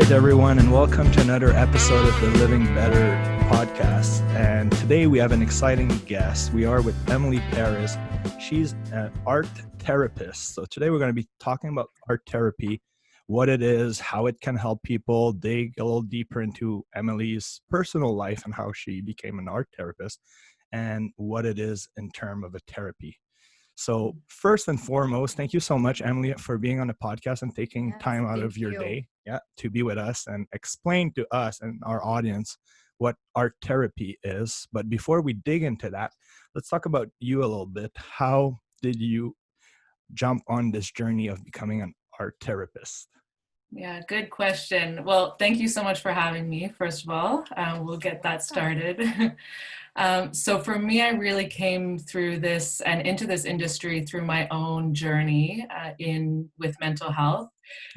right, everyone, and welcome to another episode of the Living Better podcast. And today we have an exciting guest. We are with Emily Paris. She's an art therapist. So today we're going to be talking about art therapy, what it is, how it can help people, dig a little deeper into Emily's personal life and how she became an art therapist, and what it is in terms of a therapy. So first and foremost, thank you so much, Emily, for being on the podcast and taking time out of your day to be with us and explain to us and our audience what art therapy is. But before we dig into that, let's talk about you a little bit. How did you jump on this journey of becoming an art therapist? Yeah, good question. Well, thank you so much for having me, first of all. We'll get that started. So for me, I really came through this and into this industry through my own journey with mental health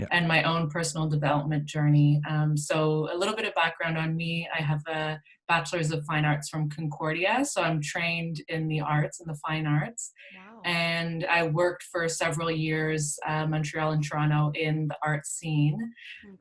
and my own personal development journey. So a little bit of background on me. I have a Bachelor's of Fine Arts from Concordia. So I'm trained in the arts and the fine arts. Wow. And I worked for several years, Montreal and Toronto, in the art scene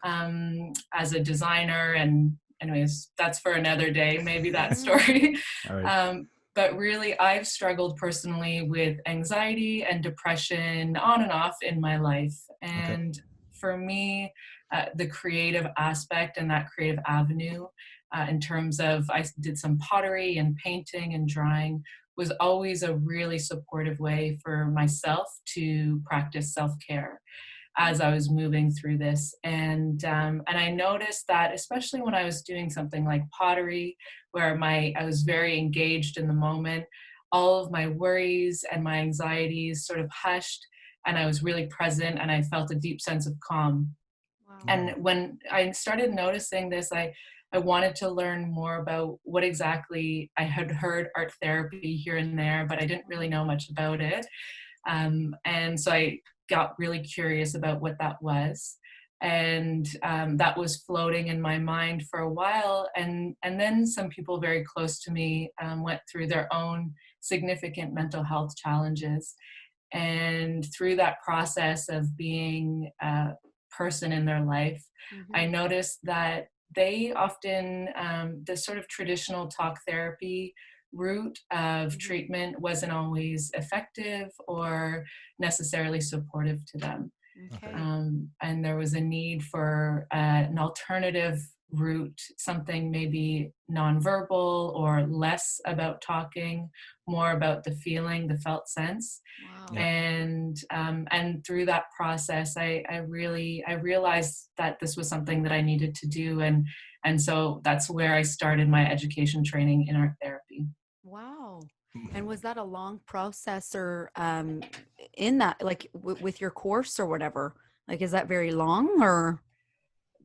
as a designer. And anyways, that's for another day, maybe that story. Right. But really, I've struggled personally with anxiety and depression on and off in my life. And for me, the creative aspect and that creative avenue, in terms of I did some pottery and painting and drawing, was always a really supportive way for myself to practice self-care as I was moving through this. And I noticed that, especially when I was doing something like pottery, where I was very engaged in the moment, all of my worries and my anxieties sort of hushed, and I was really present, and I felt a deep sense of calm. Wow. And when I started noticing this, I wanted to learn more about what exactly I had heard art therapy here and there, but I didn't really know much about it. And so I got really curious about what that was. And that was floating in my mind for a while. And then some people very close to me went through their own significant mental health challenges. And through that process of being a person in their life, I noticed that they often, the sort of traditional talk therapy route of treatment wasn't always effective or necessarily supportive to them. Okay. And there was a need for an alternative route, something maybe nonverbal or less about talking, more about the feeling, the felt sense. Wow. And through that process, I realized that this was something that I needed to do, and so that's where I started my education training in art therapy. Wow. And was that a long process, or in that, like with your course or whatever? Like, is that very long, or?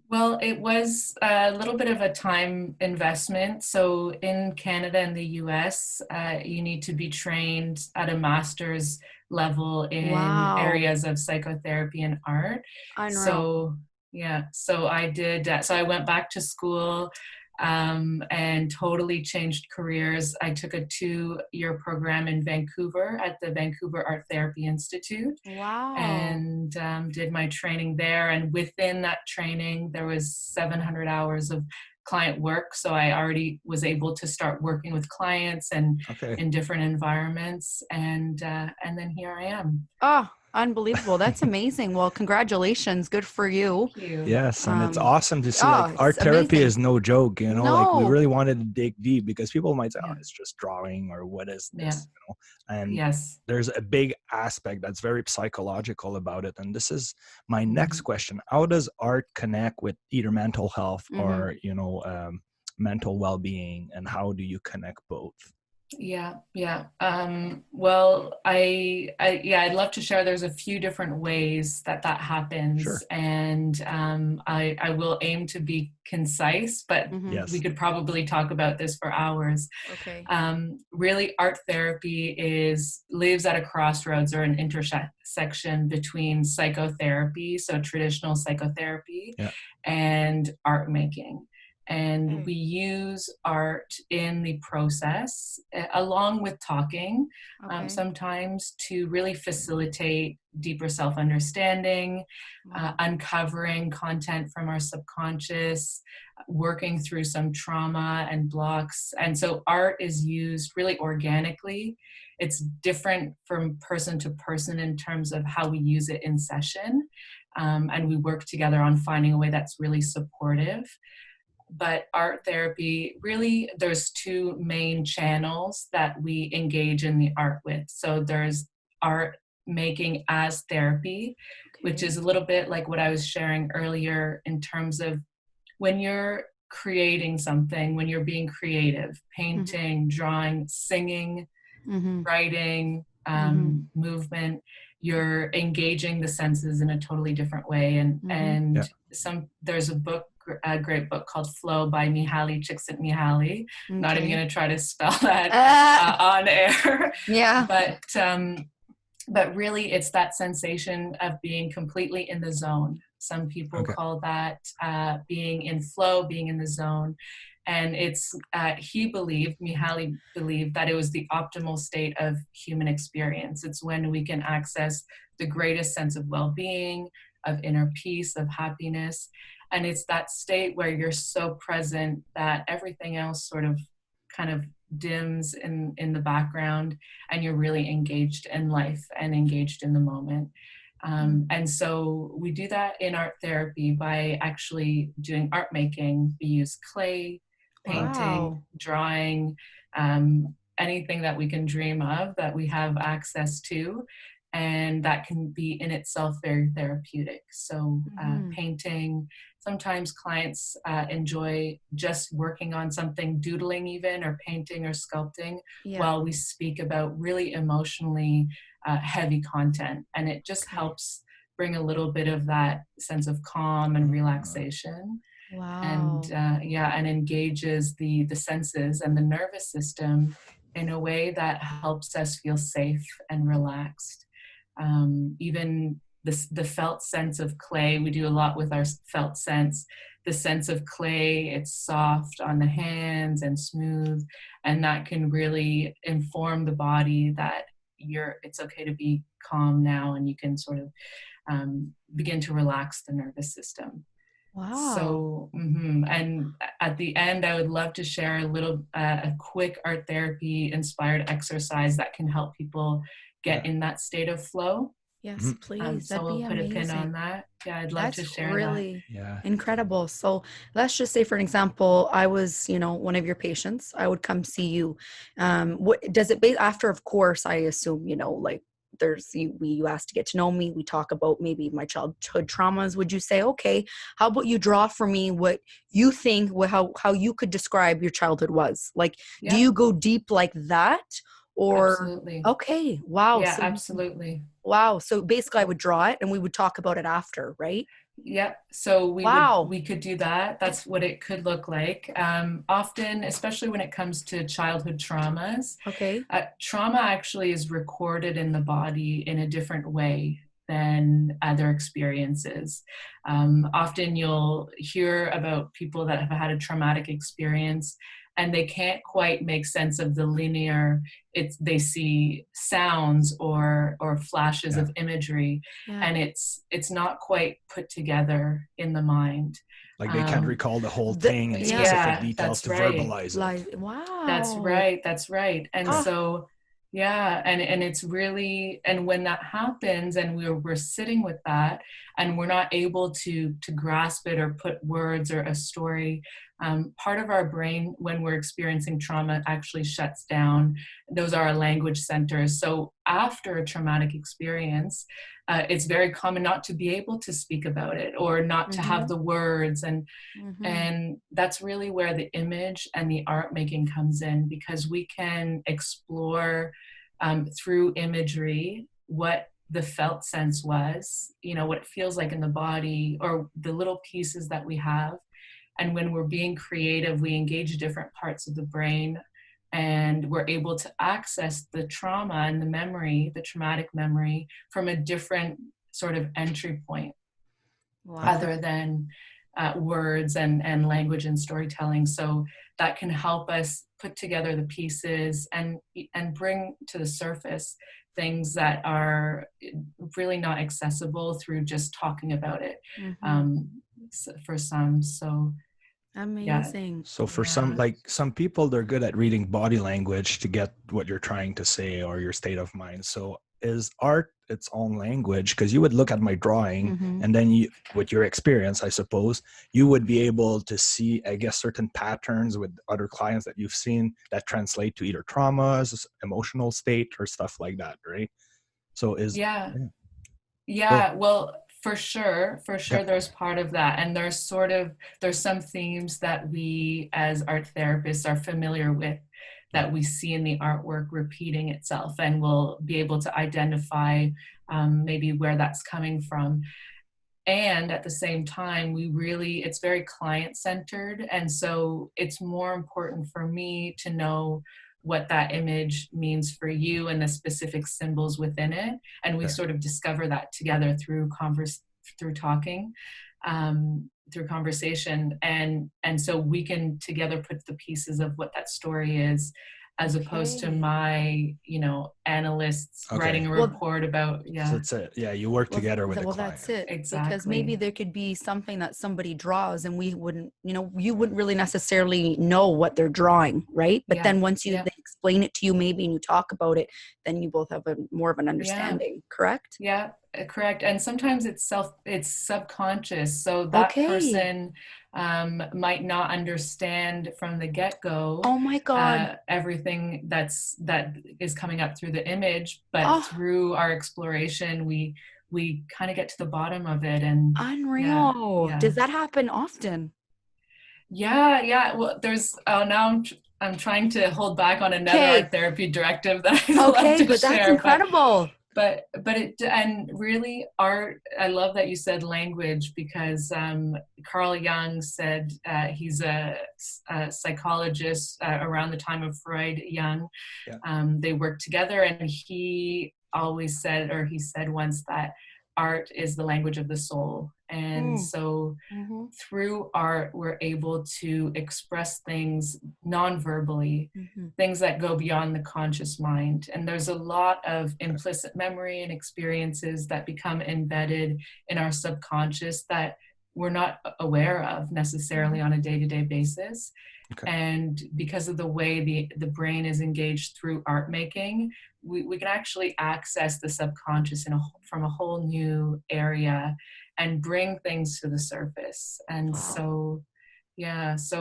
Well, it was a little bit of a time investment. So in Canada and the US, you need to be trained at a master's level in areas of psychotherapy and art. I know. So I did, so I went back to school and totally changed careers. I took a 2-year program in Vancouver at the Vancouver Art Therapy Institute. Wow. And did my training there. And within that training, there was 700 hours of client work. So I already was able to start working with clients and in different environments. And then here I am. Oh, unbelievable. That's amazing. Well, congratulations. Good for you. Thank you. Yes. And it's awesome to see art therapy is no joke, like we really wanted to dig deep, because people might say, it's just drawing, or what is this, and there's a big aspect that's very psychological about it. And this is my next question. How does art connect with either mental health or, mental well-being, and how do you connect both? Yeah. Well, I'd love to share. There's a few different ways that happens. Sure. And I will aim to be concise, but we could probably talk about this for hours. Okay. Really, art therapy lives at a crossroads, or an intersection between psychotherapy, so traditional psychotherapy, and art making. And we use art in the process, along with talking, sometimes to really facilitate deeper self-understanding, uncovering content from our subconscious, working through some trauma and blocks. And so art is used really organically. It's different from person to person in terms of how we use it in session. And we work together on finding a way that's really supportive. But art therapy, really, there's two main channels that we engage in the art with. So there's art making as therapy, which is a little bit like what I was sharing earlier in terms of when you're creating something, when you're being creative, painting, drawing, singing, writing, movement, you're engaging the senses in a totally different way. And there's a great book called Flow by Mihaly Csikszentmihalyi. Not even going to try to spell that on air. But really it's that sensation of being completely in the zone. Some people call that being in flow, being in the zone. And it's, Mihaly believed that it was the optimal state of human experience. It's when we can access the greatest sense of well-being, of inner peace, of happiness. And it's that state where you're so present that everything else sort of kind of dims in the background, and you're really engaged in life and engaged in the moment. And so we do that in art therapy by actually doing art making. We use clay, painting, drawing, anything that we can dream of that we have access to. And that can be in itself very therapeutic. So painting, sometimes clients enjoy just working on something, doodling even, or painting or sculpting, while we speak about really emotionally heavy content. And it just helps bring a little bit of that sense of calm and relaxation. And and engages the senses and the nervous system in a way that helps us feel safe and relaxed. Even the felt sense of clay, we do a lot with our felt sense. The sense of clay, it's soft on the hands and smooth, and that can really inform the body that it's okay to be calm now, and you can sort of begin to relax the nervous system. So, and at the end, I would love to share a quick art therapy inspired exercise that can help people get in that state of flow. Yes, please. So we'll put a pin on that. Yeah, I'd love to share really incredible. So let's just say, for an example, I was, one of your patients. I would come see you. What does it after? Of course, I assume, like you asked to get to know me. We talk about maybe my childhood traumas. Would you say, okay, how about you draw for me what you think, how you could describe your childhood was? Like, do you go deep like that? Or absolutely. Okay, wow. Yeah, absolutely. Wow. So basically I would draw it and we would talk about it after, right? Yeah. So we could do that. That's what it could look like. Often, especially when it comes to childhood traumas, trauma actually is recorded in the body in a different way than other experiences. Often you'll hear about people that have had a traumatic experience and they can't quite make sense of the linear. They see sounds or flashes of imagery, and it's not quite put together in the mind. Like they can't recall the whole thing in specific details to verbalize it. Wow. That's right. And so, and it's really, and when that happens and we're sitting with that and we're not able to grasp it or put words or a story, part of our brain when we're experiencing trauma actually shuts down. Those are our language centers. So after a traumatic experience, it's very common not to be able to speak about it or not to have the words. And that's really where the image and the art making comes in, because we can explore through imagery what the felt sense was, what it feels like in the body or the little pieces that we have. And when we're being creative, we engage different parts of the brain and we're able to access the trauma and the memory, the traumatic memory, from a different sort of entry point, other than words and language and storytelling. So that can help us put together the pieces and bring to the surface things that are really not accessible through just talking about it. For some. So amazing. So for some people, they're good at reading body language to get what you're trying to say or your state of mind. So is art its own language? Because you would look at my drawing and then you, with your experience, I suppose, you would be able to see, I guess, certain patterns with other clients that you've seen that translate to either traumas, emotional state, or stuff like that, right? So well, for sure there's part of that, and there's some themes that we as art therapists are familiar with that we see in the artwork repeating itself, and we'll be able to identify maybe where that's coming from. And at the same time, it's very client-centered, and so it's more important for me to know what that image means for you and the specific symbols within it. And we sort of discover that together through talking, through conversation. And so we can together put the pieces of what that story is, as opposed to my, analysts writing a report about, So that's it. Yeah, you work together with the client. That's it. Exactly. Because maybe there could be something that somebody draws and we wouldn't, you wouldn't really necessarily know what they're drawing, right? But then once they explain it to you maybe and you talk about it, then you both have more of an understanding, correct? Yeah, correct. And sometimes it's subconscious. So that person might not understand from the get-go. Oh my God. Everything that is coming up through the image, but through our exploration, we kind of get to the bottom of it. And unreal. Does that happen often? Yeah. Well, there's now I'm trying to hold back on another art therapy directive that I love to but share. That's incredible. But and really art, I love that you said language, because Carl Jung said, he's a psychologist around the time of Freud, Jung. They worked together, and he always said, or he said once, that art is the language of the soul. And so through art, we're able to express things non-verbally, things that go beyond the conscious mind. And there's a lot of implicit memory and experiences that become embedded in our subconscious that we're not aware of necessarily on a day-to-day basis. And because of the way the brain is engaged through art making, we can actually access the subconscious from a whole new area and bring things to the surface. And so it's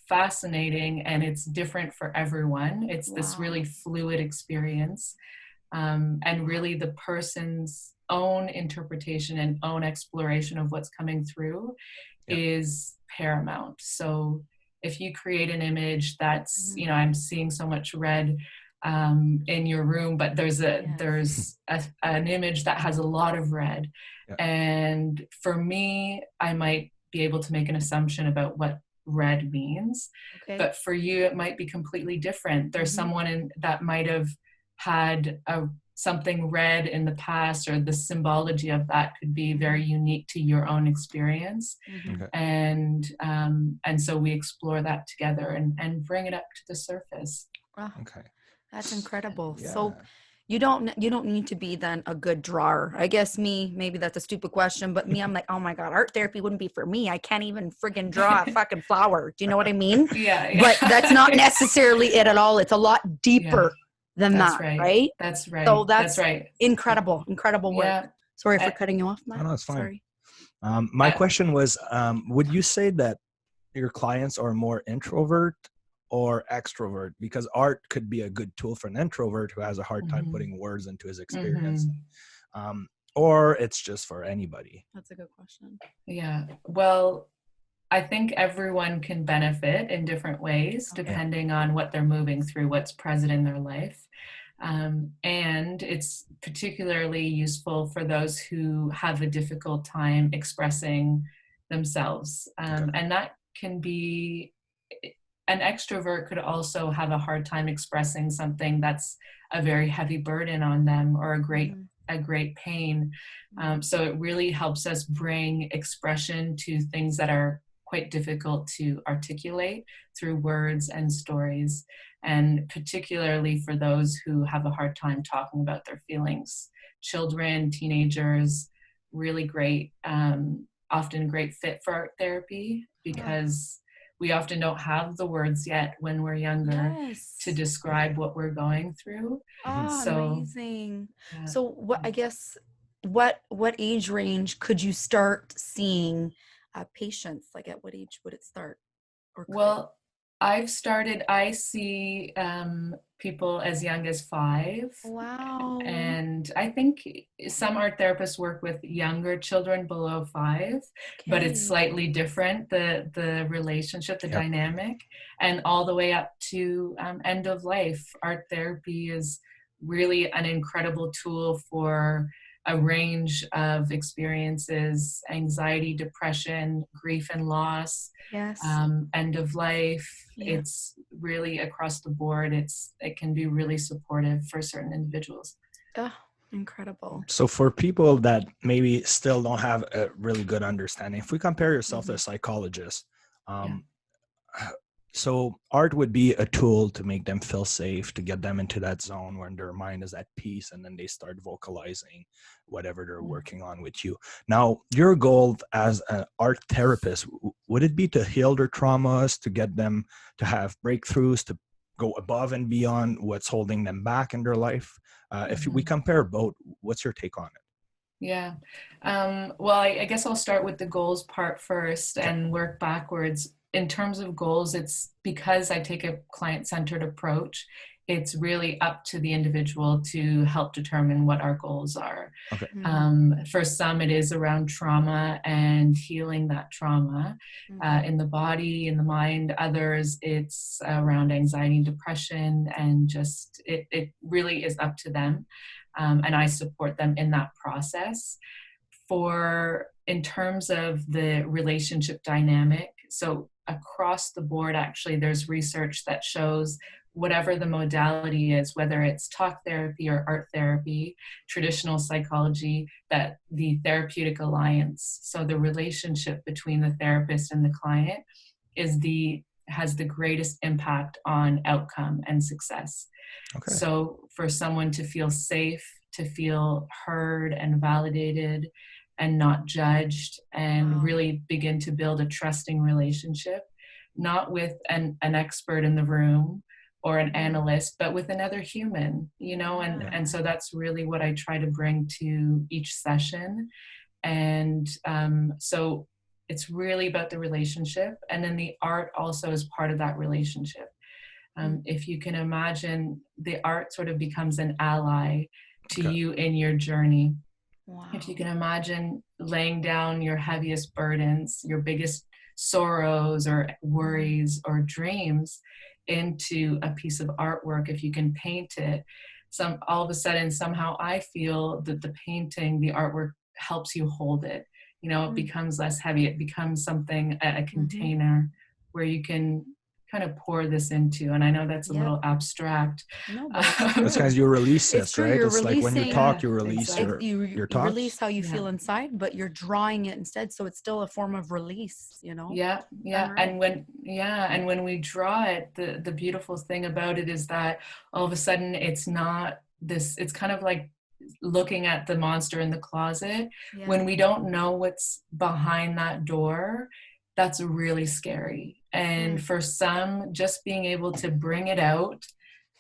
fascinating, and it's different for everyone. It's this really fluid experience, and really the person's own interpretation and own exploration of what's coming through is paramount. So if you create an image that's, I'm seeing so much red in your room, but there's an image that has a lot of red. And for me, I might be able to make an assumption about what red means, but for you, it might be completely different. There's someone that might have had something red in the past, or the symbology of that could be very unique to your own experience. And so we explore that together and bring it up to the surface. That's incredible. So you don't need to be then a good drawer. I guess maybe that's a stupid question, but I'm like, oh my God, art therapy wouldn't be for me. I can't even friggin' draw a fucking flower. Do you know what I mean? But that's not necessarily it at all. It's a lot deeper than that, right? That's right. So that's right. Incredible work. Sorry for cutting you off, Matt. No, it's fine. Sorry. My question was, would you say that your clients are more introvert or extrovert? Because art could be a good tool for an introvert who has a hard time putting words into his experience. Or it's just for anybody. That's a good question. Yeah. Well, I think everyone can benefit in different ways, depending on what they're moving through, what's present in their life. And it's particularly useful for those who have a difficult time expressing themselves. And that can be, an extrovert could also have a hard time expressing something that's a very heavy burden on them, or a great a great pain. So it really helps us bring expression to things that are quite difficult to articulate through words and stories, and particularly for those who have a hard time talking about their feelings. Children, teenagers, really great, often great fit for art therapy, because we often don't have the words yet when we're younger to Yes. describe what we're going through. So, Amazing. yeah. So what, I guess, what age range could you start seeing patients? Like at what age would it start? Or could it? Well, I see people as young as 5. Wow. And I think some art therapists work with younger children below 5, but it's Okay. slightly different, the relationship, the Yep. dynamic, and all the way up to end of life. Art therapy is really an incredible tool for a range of experiences: anxiety, depression, grief and loss, Yes. end of life. Yeah. It's really across the board. It can be really supportive for certain individuals. Oh, incredible. So for people that maybe still don't have a really good understanding, if we compare yourself to a psychologist, so art would be a tool to make them feel safe, to get them into that zone when their mind is at peace, and then they start vocalizing whatever they're working on with you. Now, your goal as an art therapist, would it be to heal their traumas, to get them to have breakthroughs, to go above and beyond what's holding them back in their life? If we compare both, what's your take on it? Yeah. Well, I guess I'll start with the goals part first and work backwards. In terms of goals, it's because I take a client-centered approach. It's really up to the individual to help determine what our goals are. Okay. For some, it is around trauma and healing that trauma in the body, in the mind. Others, it's around anxiety and depression, and just it really is up to them. And I support them in that process. In terms of the relationship dynamic, so across the board, actually, there's research that shows whatever the modality is, whether it's talk therapy or art therapy, traditional psychology, that the therapeutic alliance, so the relationship between the therapist and the client, has the greatest impact on outcome and success. Okay. So for someone to feel safe, to feel heard and validated and not judged, and really begin to build a trusting relationship, not with an expert in the room or an analyst, but with another human, and so that's really what I try to bring to each session. And so it's really about the relationship, and then the art also is part of that relationship. If you can imagine, the art sort of becomes an ally to you in your journey. Wow. If you can imagine laying down your heaviest burdens, your biggest sorrows or worries or dreams into a piece of artwork, if you can paint it, all of a sudden, somehow I feel that the painting, the artwork helps you hold it. It becomes less heavy. It becomes something, a container where you can kind of pour this into. And I know that's a little abstract. No, but it's because you release this, true. right? You're it's like when you talk, you release exactly. your you thoughts. release how you feel inside, but you're drawing it instead. So it's still a form of release, Yeah. Right. And when we draw it, the beautiful thing about it is that all of a sudden it's not this, it's kind of like looking at the monster in the closet. When we don't know what's behind that door, that's really scary. And for some, just being able to bring it out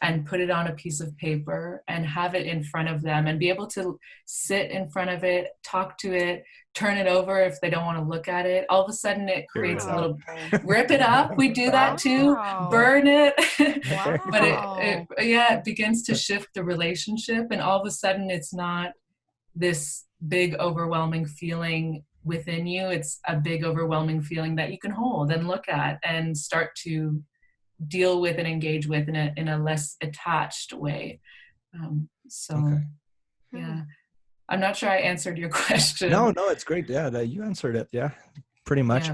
and put it on a piece of paper and have it in front of them and be able to sit in front of it, talk to it, turn it over if they don't want to look at it. All of a sudden it creates a little, rip it up. We do that too, burn it. But it begins to shift the relationship, and all of a sudden it's not this big overwhelming feeling within you. It's a big overwhelming feeling that you can hold and look at and start to deal with and engage with in a less attached way. Yeah, I'm not sure I answered your question. No, it's great. Yeah, you answered it. Yeah, pretty much.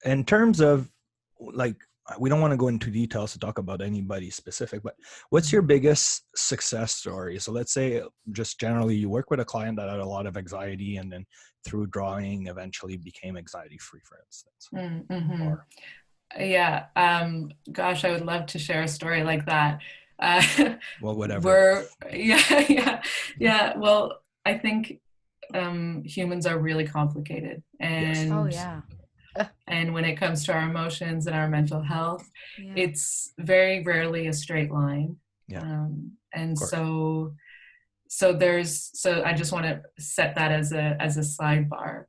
In terms of like we don't want to go into details to talk about anybody specific, but what's your biggest success story? So let's say just generally you work with a client that had a lot of anxiety and then through drawing eventually became anxiety free, for instance. Mm-hmm. Or yeah, gosh, I would love to share a story like that. well, whatever. Yeah. Well, I think humans are really complicated, Yes. Oh yeah. and when it comes to our emotions and our mental health, Yeah. it's very rarely a straight line. Yeah. And course. so I just want to set that as a sidebar.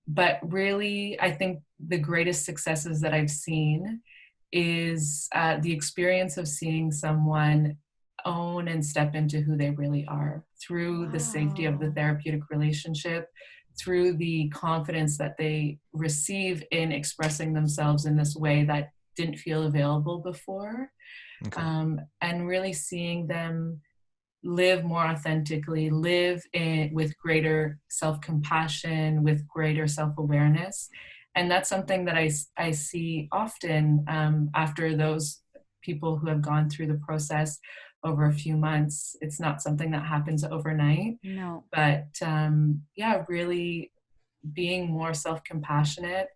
But really, I think the greatest successes that I've seen is the experience of seeing someone own and step into who they really are through the safety of the Wow. therapeutic relationship, through the confidence that they receive in expressing themselves in this way that didn't feel available before. Okay. And really seeing them live more authentically, live with greater self-compassion, with greater self-awareness. And that's something that I see often after those people who have gone through the process over a few months. It's not something that happens overnight, No. but really being more self-compassionate,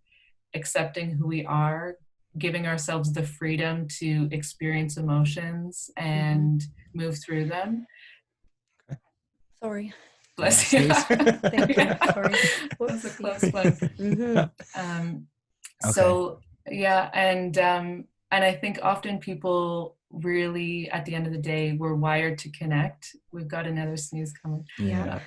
accepting who we are, giving ourselves the freedom to experience emotions and move through them. Sorry. Bless you. Thank you. Sorry. That was a close one. Mm-hmm. So yeah, and I think often people really, at the end of the day, we're wired to connect. We've got another sneeze coming. Yeah.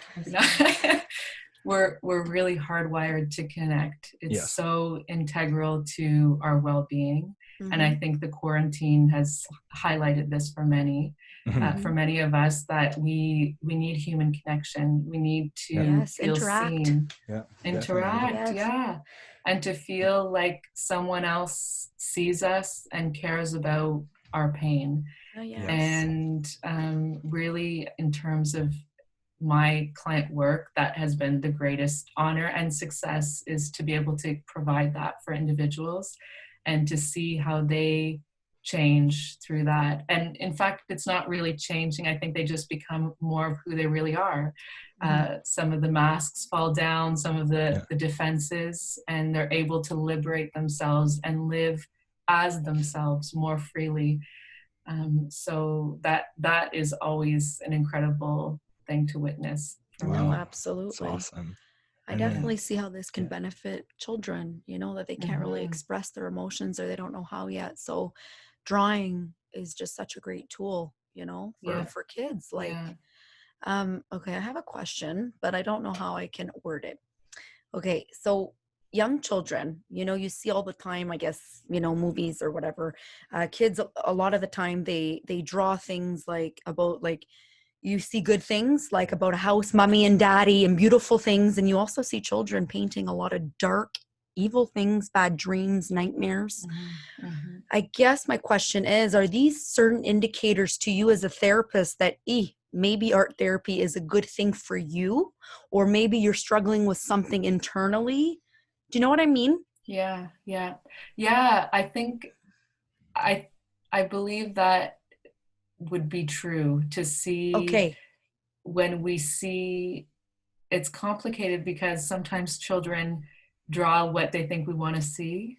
We're really hardwired to connect. It's Yes. so integral to our well-being. And I think the quarantine has highlighted this for many of us, that we need human connection. We need to feel interact. seen. Yeah. Interact, Yes. and to feel like someone else sees us and cares about our pain. Oh, yes. And really, in terms of my client work, that has been the greatest honor and success, is to be able to provide that for individuals and to see how they change through that. And in fact, it's not really changing. I think they just become more of who they really are. Some of the masks fall down, some of the defenses, and they're able to liberate themselves and live as themselves more freely. So that is always an incredible thing to witness. No, absolutely. That's awesome. I definitely see how this can benefit children, that they can't really express their emotions, or they don't know how yet. So drawing is just such a great tool, for kids. Okay, I have a question, but I don't know how I can word it. Okay, so young children, you see all the time, I guess, movies or whatever, kids, a lot of the time they draw things about you see good things like about a house, mommy and daddy, and beautiful things. And you also see children painting a lot of dark, evil things, bad dreams, nightmares. I guess my question is, are these certain indicators to you as a therapist that maybe art therapy is a good thing for you, or maybe you're struggling with something internally? Do you know what I mean? Yeah. I think I believe that would be true, to see when we see it's complicated, because sometimes children draw what they think we want to see.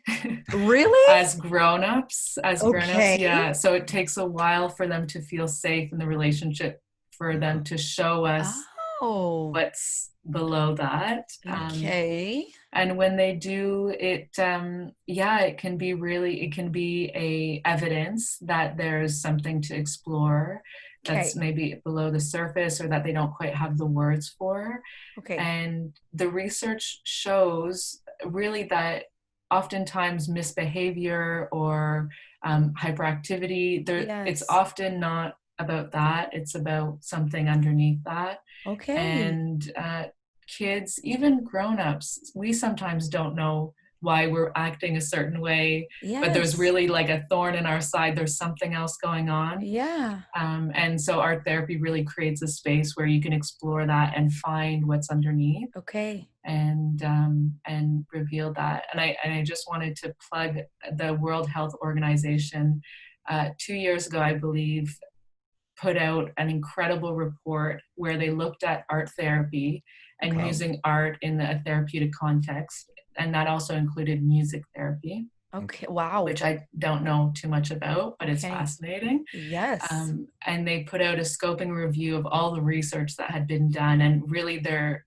Really? As grown-ups. Yeah. So it takes a while for them to feel safe in the relationship, for them to show us what's below that. And when they do it, it can be a evidence that there's something to explore that's maybe below the surface, or that they don't quite have the words for. And the research shows really that oftentimes misbehavior or hyperactivity, it's often not about that. It's about something underneath that. And kids, even grown-ups, we sometimes don't know why we're acting a certain way, but there's Yes. really like a thorn in our side. There's something else going on. Yeah. And so art therapy really creates a space where you can explore that and find what's underneath Okay. and reveal that. And I just wanted to plug the World Health Organization. 2 years ago, I believe, put out an incredible report where they looked at art therapy and Okay. using art in a therapeutic context. And that also included music therapy, Okay. Wow. which I don't know too much about, but it's Okay. fascinating. Yes. And they put out a scoping review of all the research that had been done. And really their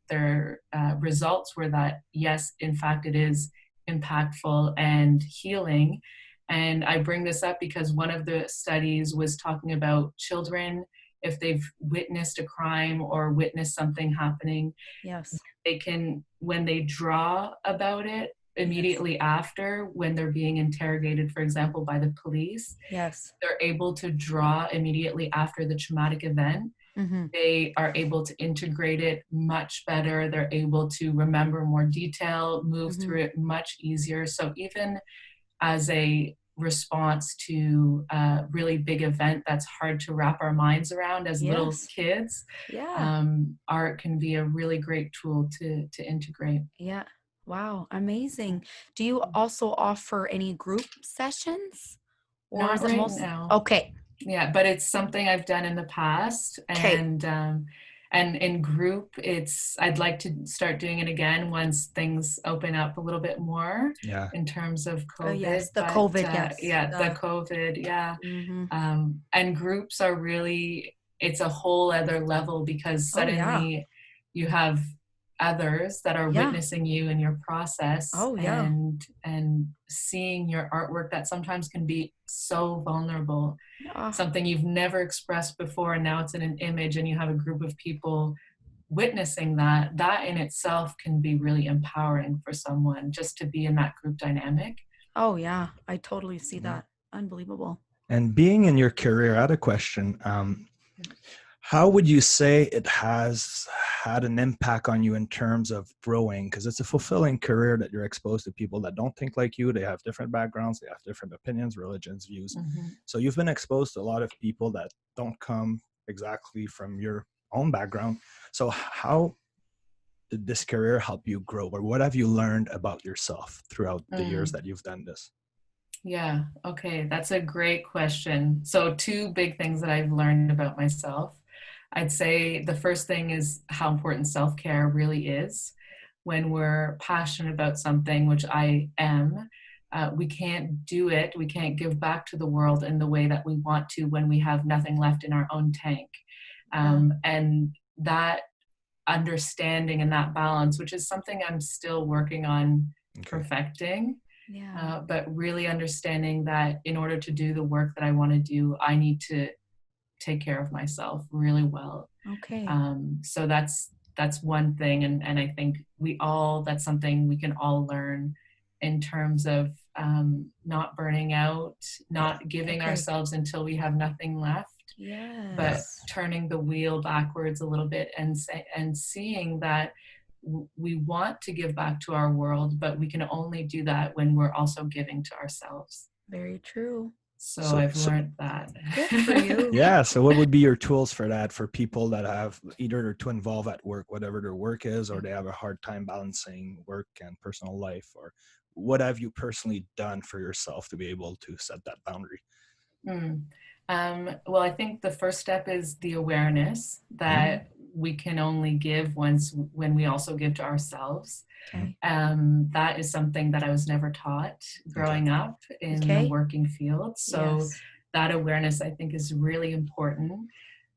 results were that, yes, in fact, it is impactful and healing. And I bring this up because one of the studies was talking about children, if they've witnessed a crime or witnessed something happening, Yes. they can, when they draw about it immediately after, when they're being interrogated, for example, by the police, Yes. they're able to draw immediately after the traumatic event. Mm-hmm. They are able to integrate it much better. They're able to remember more detail, move Mm-hmm. through it much easier. So even as a response to a really big event that's hard to wrap our minds around as little Yes. kids, Yeah. art can be a really great tool to integrate. Yeah. Wow. Amazing. Do you also offer any group sessions? Or Not is it right most now. okay? Yeah, but it's something I've done in the past, Okay. and in group, I'd like to start doing it again once things open up a little bit more Yeah. in terms of COVID. Yes, the But, COVID, yes. yeah, the COVID, yeah. Mm-hmm. And groups are really, it's a whole other level because Oh, yeah. suddenly you have others that are Yeah. witnessing you in your process Oh, yeah. and seeing your artwork that sometimes can be so vulnerable, something you've never expressed before, and now it's in an image and you have a group of people witnessing that in itself can be really empowering for someone just to be in that group dynamic. Oh, yeah. I totally see that. Unbelievable. And being in your career, I had a question. How would you say it has had an impact on you in terms of growing? Because it's a fulfilling career that you're exposed to people that don't think like you. They have different backgrounds. They have different opinions, religions, views. Mm-hmm. So you've been exposed to a lot of people that don't come exactly from your own background. So how did this career help you grow? Or what have you learned about yourself throughout the years that you've done this? Yeah, okay, that's a great question. So 2 big things that I've learned about myself. I'd say the first thing is how important self-care really is. When we're passionate about something, which I am, we can't do it, we can't give back to the world in the way that we want to when we have nothing left in our own tank. And that understanding and that balance, which is something I'm still working on perfecting. Yeah. But really understanding that in order to do the work that I want to do, I need to take care of myself really well. Okay. So that's one thing. And I think that's something we can all learn in terms of not burning out, not giving ourselves until we have nothing left. Yes. But turning the wheel backwards a little bit and seeing that we want to give back to our world, but we can only do that when we're also giving to ourselves. Very true. So I've learned that. Good for you. Yeah. So what would be your tools for that, for people that have either to involve at work, whatever their work is, or they have a hard time balancing work and personal life? Or what have you personally done for yourself to be able to set that boundary? Well, I think the first step is the awareness that we can only give when we also give to ourselves. Okay. That is something that I was never taught growing up in the working field. So that awareness, I think, is really important.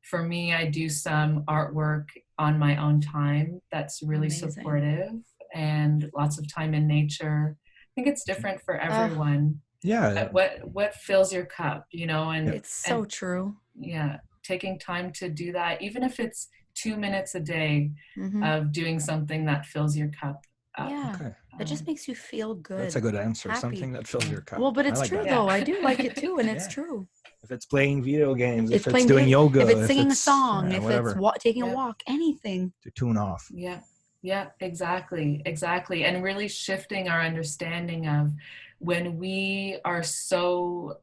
For me, I do some artwork on my own time that's really supportive, and lots of time in nature. I think it's different for everyone. Yeah. What fills your cup, and it's so true. Yeah. Taking time to do that, even if it's 2 minutes a day of doing something that fills your cup up. Yeah. Okay. It just makes you feel good. That's a good answer. Happy. Something that fills your cup. Well, but it's true though. I do like it too. And it's true. If it's playing video games, if it's doing yoga, if it's singing a song, if whatever. it's taking a walk, anything. To tune off. Yeah. Yeah, exactly. And really shifting our understanding of when we are so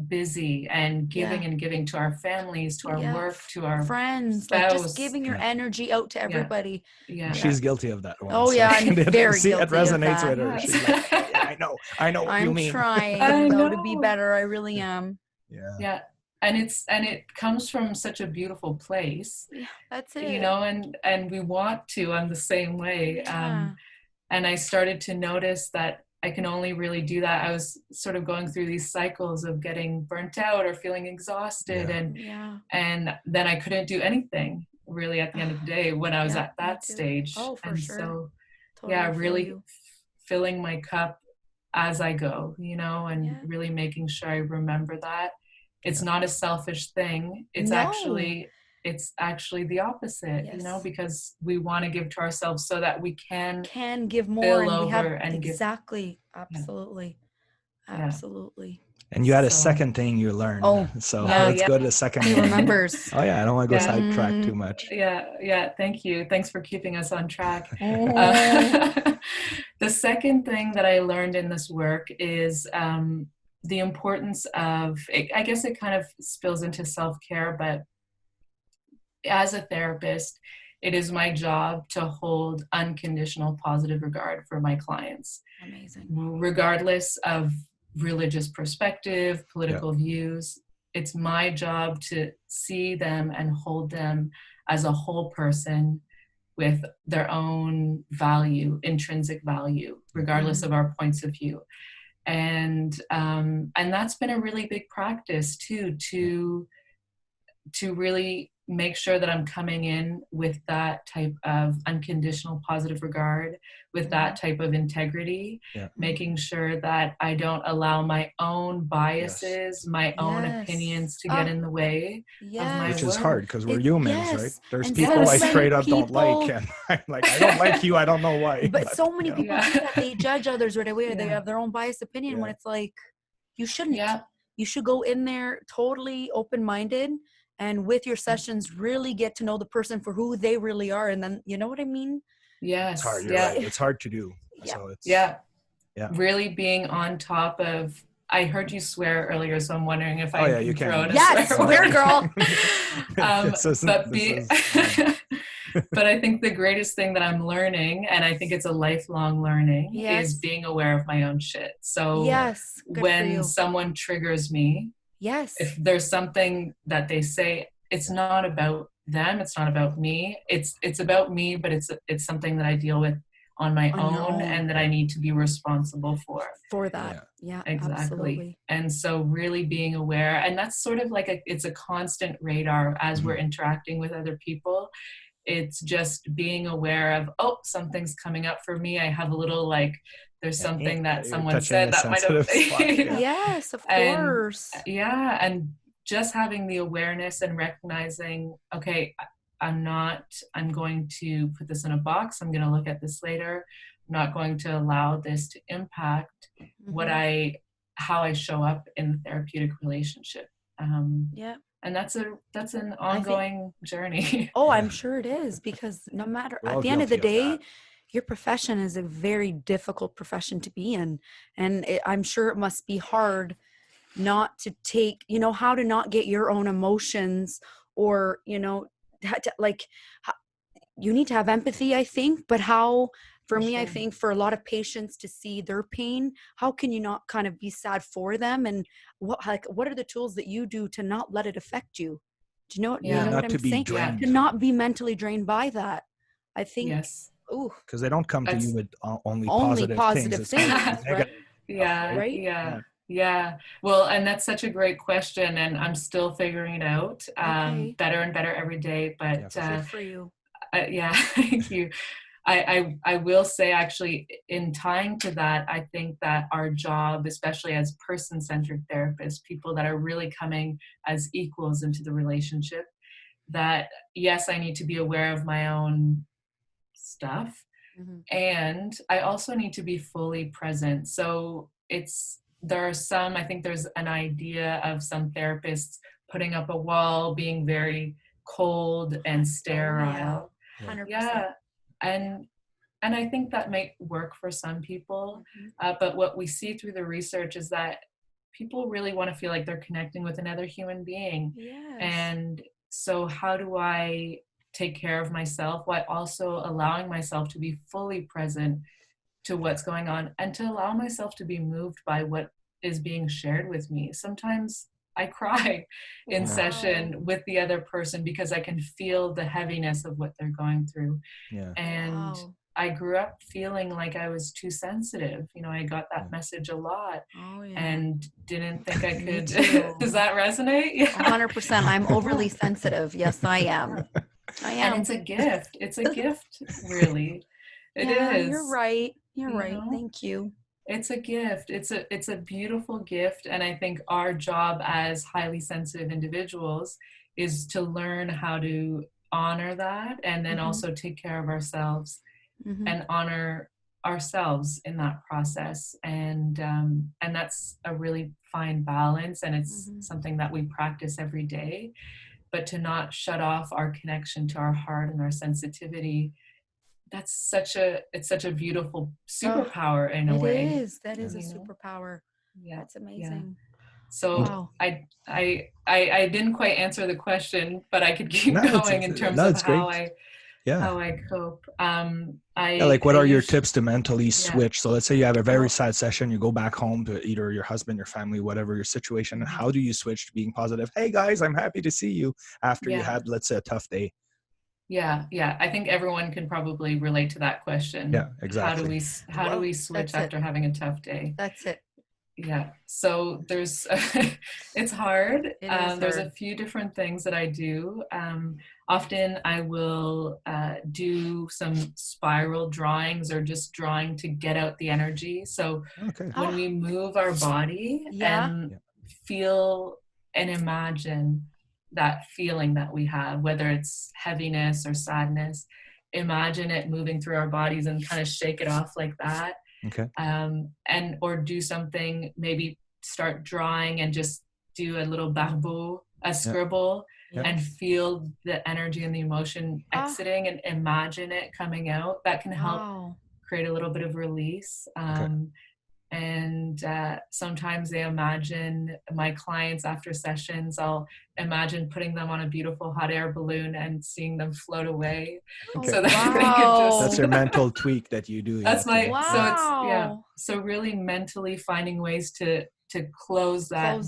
busy and Yeah. giving to our families, to our Yeah. work, to our Friends, like just spouse. giving your Yeah. energy out to Yeah. everybody. Yeah. She's guilty of that one. Oh so yeah, I I'm can very see it guilty of resonates that. with her. Yes. She's like, yeah, I know what you I'm mean. trying I though to be know. better. I really am. Yeah. Yeah. And it comes from such a beautiful place, Yeah, that's it. you know, and we want to. I'm the same way. Yeah. And I started to notice that I can only really do that. I was sort of going through these cycles of getting burnt out or feeling exhausted, Yeah. and then I couldn't do anything really at the end of the day when I was Yeah, at me that too. stage. Oh, for And sure. so, Totally yeah, feel really you. filling my cup as I go, you know, and Yeah. really making sure I remember that it's not a selfish thing. It's No. actually the opposite, you know, Yes. because we want to give to ourselves so that we can Give more, spill and we have over and give. exactly, Yeah. absolutely, Yeah. absolutely. And you had a So- second thing you learned. Oh, so yeah. let's go to the second He one. remembers. Oh yeah, I don't want to go Yeah. sidetrack too much. Yeah. Thank you. Thanks for keeping us on track. Oh. The second thing that I learned in this work is the importance of, I guess it kind of spills into self-care, but as a therapist, it is my job to hold unconditional positive regard for my clients. Amazing. Regardless of religious perspective, political views. It's my job to see them and hold them as a whole person with their own value, intrinsic value, regardless of our points of view. And that's been a really big practice too, to really make sure that I'm coming in with that type of unconditional positive regard, with that type of integrity, making sure that I don't allow my own biases, my own opinions to get in the way of my Which is work. hard because we're humans, right? There's And people so I many straight up don't people- like, and I'm like, I don't like you, I don't know why. But so many people do that. They judge others right away. They Yeah. have their own biased opinion when it's like, you shouldn't. Yeah. You should go in there totally open-minded, and with your sessions really get to know the person for who they really are. And then, you know what I mean? Yes. It's hard. You're right. It's hard to do. Yeah. So it's Yeah. Really being on top of. I heard you swear earlier, so I'm wondering if I you can. throw in a Yes, swear swear word. girl. But I think the greatest thing that I'm learning, and I think it's a lifelong learning, is being aware of my own shit. So when someone triggers me, if there's something that they say, it's not about them, it's not about me, it's about me, but it's something that I deal with on my own and that I need to be responsible for that. Yeah, exactly. Absolutely. And so really being aware, and that's sort of like it's a constant radar as we're interacting with other people. It's just being aware of, something's coming up for me. I have a little there's something that someone said that might have Yes, of course. And just having the awareness and recognizing, okay, I'm going to put this in a box. I'm going to look at this later. I'm not going to allow this to impact how I show up in the therapeutic relationship. And that's an ongoing journey. Oh, I'm sure it is, because no matter, at the end of the day, your profession is a very difficult profession to be in. And I'm sure it must be hard not to take, how to not get your own emotions, or, you need to have empathy, I think, but how, for me, I think for a lot of patients to see their pain, how can you not kind of be sad for them? And what are the tools that you do to not let it affect you? Do you know, you know what I'm saying? To not be mentally drained by that. I think, because they don't come to you with only positive things. Right? Yeah. Well, and that's such a great question, and I'm still figuring it out better and better every day. But good for you. Thank you. I will say, actually, in tying to that, I think that our job, especially as person-centered therapists, people that are really coming as equals into the relationship, that yes, I need to be aware of my own stuff, and I also need to be fully present. So I think there's an idea of some therapists putting up a wall, being very cold and sterile. 100%. Yeah. And And I think that may work for some people. But what we see through the research is that people really want to feel like they're connecting with another human being. Yes. And so how do I take care of myself while also allowing myself to be fully present to what's going on, and to allow myself to be moved by what is being shared with me? Sometimes I cry in Wow. session with the other person because I can feel the heaviness of what they're going through. Yeah. And Wow. I grew up feeling like I was too sensitive. You know, I got that message a lot Oh yeah. and didn't think I Me could. too. Does that resonate? Yeah. 100%. I'm overly sensitive. Yes, I am. I And am. it's a gift. It's a gift, really. It Yeah, is. you're right. You're You right. know? Thank you. It's a gift. It's a beautiful gift. And I think our job as highly sensitive individuals is to learn how to honor that, and then also take care of ourselves and honor ourselves in that process. And that's a really fine balance, and it's something that we practice every day. But to not shut off our connection to our heart and our sensitivity, it's such a beautiful superpower in a It way. is. That is a You know? superpower. Yeah. That's Yeah. amazing. So Wow. I didn't quite answer the question, but I could keep No, going in terms of it's great. how I cope. Like what are your tips to mentally switch? So let's say you have a very Well, sad session, you go back home to either your husband, your family, whatever your situation, and how do you switch to being positive? Hey guys, I'm happy to see you, after you had, let's say, a tough day. Yeah. I think everyone can probably relate to that question. Yeah, exactly. How do we switch after having a tough day? That's it. Yeah. So there's, it's hard. It is There's hard. a few different things that I do. Often I will do some spiral drawings, or just drawing to get out the energy. So when we move our body and feel and imagine that feeling that we have, whether it's heaviness or sadness, imagine it moving through our bodies and kind of shake it off like that. Okay. And or do something, maybe start drawing and just do a little barbeau, a scribble, and feel the energy and the emotion exiting, and imagine it coming out. That can help create a little bit of release. And sometimes they imagine, my clients after sessions, I'll imagine putting them on a beautiful hot air balloon and seeing them float away. So that they can just, that's your mental tweak that you do. That's my so it's so really mentally finding ways to close that,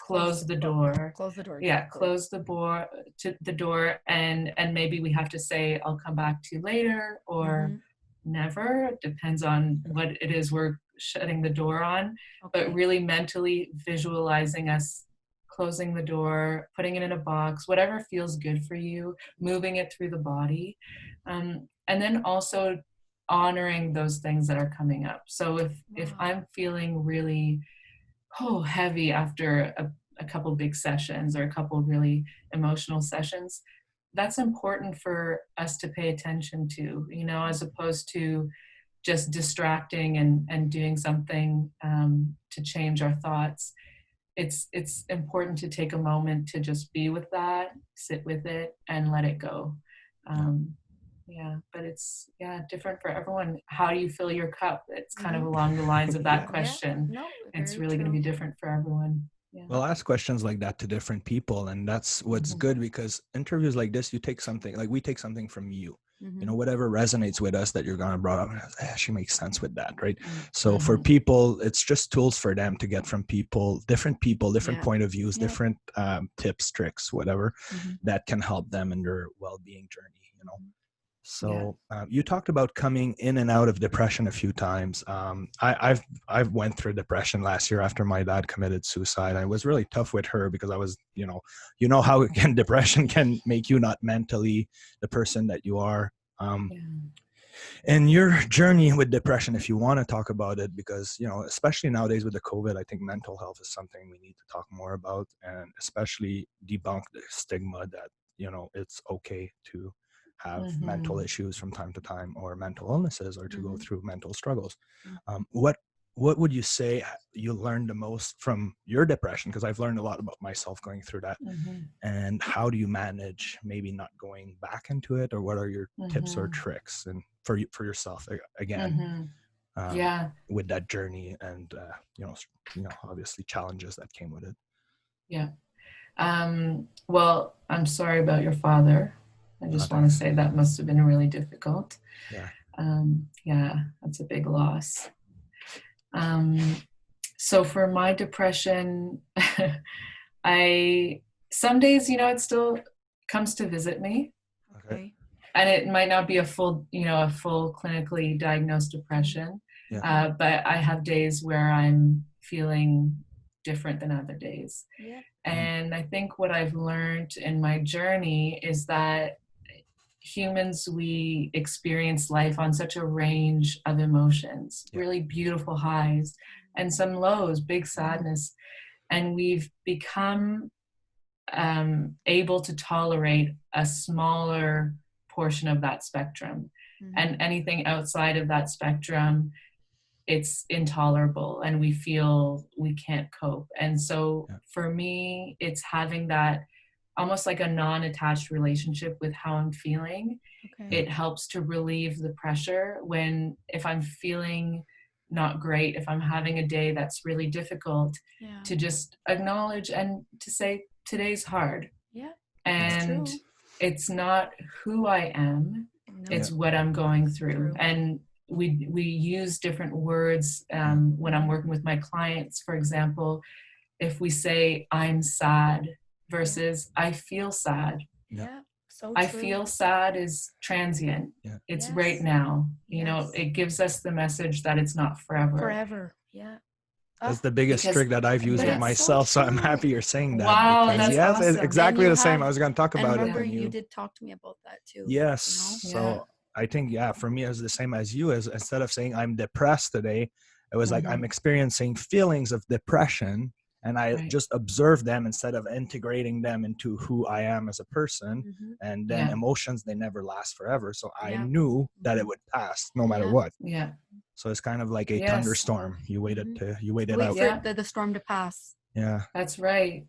close the door. Close the door. Yeah, close the door to the door, and maybe we have to say, I'll come back to you later, or never. It depends on what it is we're shutting the door on. But really mentally visualizing us closing the door, putting it in a box, whatever feels good for you, moving it through the body, and then also honoring those things that are coming up. So if I'm feeling really heavy after a couple big sessions, or a couple really emotional sessions, that's important for us to pay attention to, as opposed to just distracting and doing something to change our thoughts. It's important to take a moment to just be with that, sit with it, and let it go. But it's different for everyone. How do you fill your cup? It's kind of along the lines of that question. It's really going to be different for everyone. Well, ask questions like that to different people, and that's what's good, because interviews like this, you take something, like we take something from you. Whatever resonates with us that you're going to brought up, she makes sense with that, right? So for people, it's just tools for them to get from different point of views, different tips, tricks, whatever, that can help them in their well-being journey, So you talked about coming in and out of depression a few times. I've went through depression last year after my dad committed suicide. I was really tough with her because I was, how depression can make you not mentally the person that you are. And your journey with depression, if you want to talk about it, because, especially nowadays with the COVID, I think mental health is something we need to talk more about, and especially debunk the stigma that, it's okay to have mental issues from time to time, or mental illnesses, or to go through mental struggles. what would you say you learned the most from your depression? Because I've learned a lot about myself going through that. And how do you manage maybe not going back into it, or what are your tips or tricks and for yourself again, with that journey and obviously challenges that came with it? Yeah. Well, I'm sorry about your father. I just want to say that must have been really difficult. Yeah, that's a big loss. So for my depression, some days, it still comes to visit me. Okay. And it might not be a full clinically diagnosed depression, but I have days where I'm feeling different than other days. Yeah. And I think what I've learned in my journey is that humans, we experience life on such a range of emotions, really beautiful highs and some lows, big sadness. And we've become able to tolerate a smaller portion of that spectrum. And anything outside of that spectrum, it's intolerable and we feel we can't cope. And so for me, it's having that almost like a non-attached relationship with how I'm feeling. It helps to relieve the pressure if I'm feeling not great, if I'm having a day that's really difficult, to just acknowledge and to say, today's hard. And it's not who I am, it's what I'm going through. And we use different words when I'm working with my clients. For example, if we say I'm sad versus I feel sad. So I true. feel sad is transient. It's right now. It gives us the message that it's not forever. That's the biggest trick that I've used with myself. So I'm happy you're saying that. Wow, because that's awesome. It's exactly the same. I was going to talk about it. Remember, you did talk to me about that too. Yes. So I think, for me, it was the same as you. As instead of saying I'm depressed today, it was like I'm experiencing feelings of depression, and I just observe them instead of integrating them into who I am as a person. And then emotions, they never last forever. So I knew that it would pass no matter what. So it's kind of like a thunderstorm. You waited out for the storm to pass. That's right.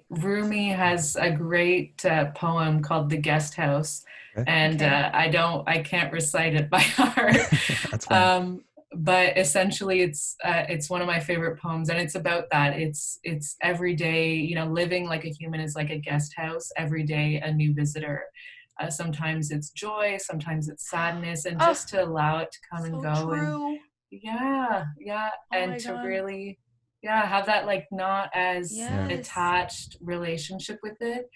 Rumi has a great poem called The Guest House. And I can't recite it by heart. That's fine. But essentially it's one of my favorite poems, and it's about that. It's every day, living like a human is like a guest house. Every day a new visitor. Sometimes it's joy, sometimes it's sadness, and just to allow it to come and go. True. And and to really have that like not as attached relationship with it,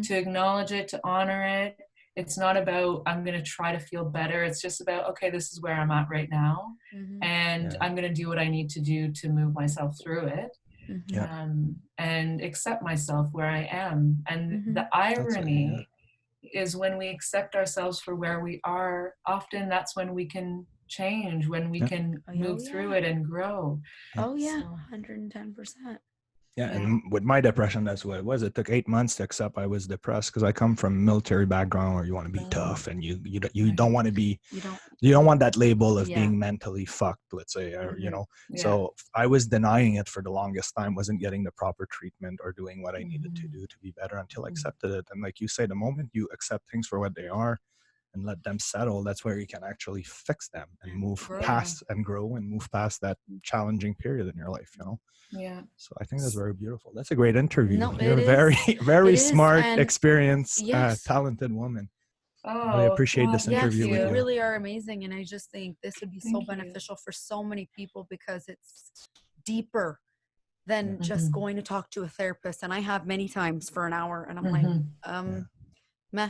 to acknowledge it, to honor it. It's not about I'm going to try to feel better. It's just about, okay, this is where I'm at right now, and I'm going to do what I need to do to move myself through it, and accept myself where I am. And the irony is, when we accept ourselves for where we are, often that's when we can change, when we can move through it and grow. 110%. And with my depression, that's what it was. It took 8 months to accept I was depressed, because I come from a military background where you want to be tough, and you don't want to be, you don't want that label of being mentally fucked, let's say, or, So I was denying it for the longest time, wasn't getting the proper treatment or doing what I needed to do to be better until I accepted it. And like you say, the moment you accept things for what they are and let them settle, that's where you can actually fix them and move past and grow and move past that challenging period in your life, So I think that's very beautiful. That's a great interview. You're a very, very smart, experienced, talented woman. I appreciate this interview with you. You really are amazing. And I just think this would be so beneficial for so many people, because it's deeper than just going to talk to a therapist. And I have many times for an hour, and I'm like,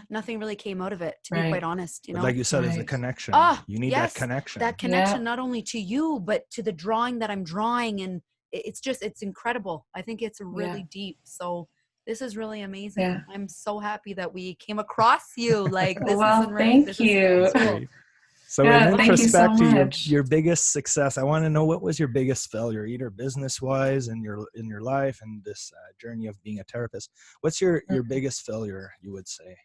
nothing really came out of it, to be quite honest. But like you said, it's the connection. You need that connection. That connection, not only to you, but to the drawing that I'm drawing. And it's incredible. I think it's really deep. So this is really amazing. I'm so happy that we came across you. Like, this thank you. So in retrospect to your biggest success, I want to know, what was your biggest failure, either business-wise in your life and this journey of being a therapist? What's your biggest failure, you would say?